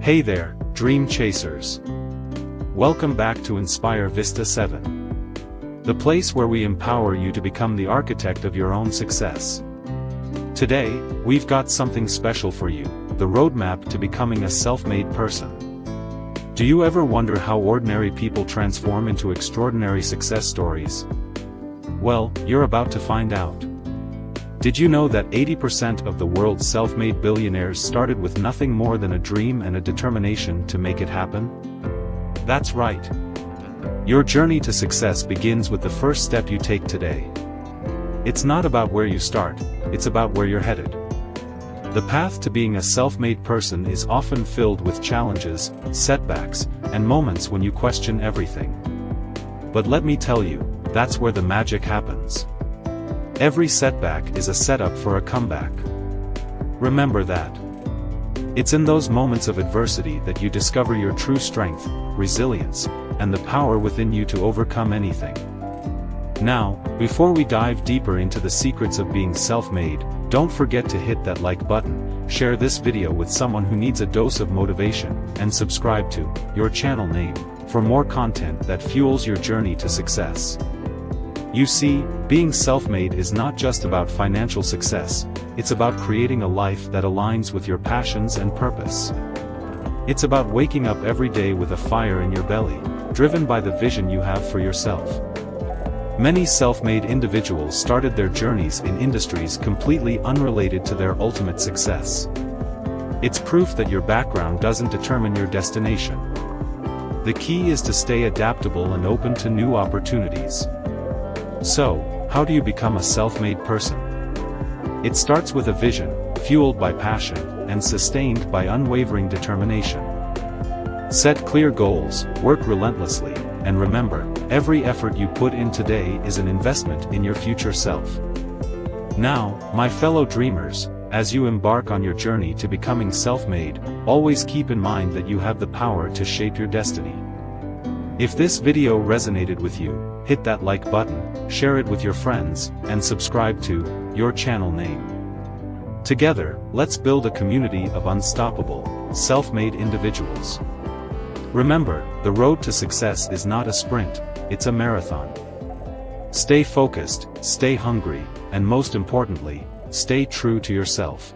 Hey there, dream chasers. Welcome back to Inspire Vista 7. The place where we empower you to become the architect of your own success. Today, we've got something special for you, the roadmap to becoming a self-made person. Do you ever wonder how ordinary people transform into extraordinary success stories? Well, you're about to find out. Did you know that 80% of the world's self-made billionaires started with nothing more than a dream and a determination to make it happen? That's right. Your journey to success begins with the first step you take today. It's not about where you start, it's about where you're headed. The path to being a self-made person is often filled with challenges, setbacks, and moments when you question everything. But let me tell you, that's where the magic happens. Every setback is a setup for a comeback. Remember that. It's in those moments of adversity that you discover your true strength, resilience, and the power within you to overcome anything. Now, before we dive deeper into the secrets of being self-made, don't forget to hit that like button, share this video with someone who needs a dose of motivation, and subscribe to your channel name for more content that fuels your journey to success. You see, being self-made is not just about financial success, it's about creating a life that aligns with your passions and purpose. It's about waking up every day with a fire in your belly, driven by the vision you have for yourself. Many self-made individuals started their journeys in industries completely unrelated to their ultimate success. It's proof that your background doesn't determine your destination. The key is to stay adaptable and open to new opportunities. So, how do you become a self-made person? It starts with a vision, fueled by passion, and sustained by unwavering determination. Set clear goals, work relentlessly, and remember, every effort you put in today is an investment in your future self. Now, my fellow dreamers, as you embark on your journey to becoming self-made, always keep in mind that you have the power to shape your destiny. If this video resonated with you, hit that like button, share it with your friends, and subscribe to your channel name. Together, let's build a community of unstoppable, self-made individuals. Remember, the road to success is not a sprint, it's a marathon. Stay focused, stay hungry, and most importantly, stay true to yourself.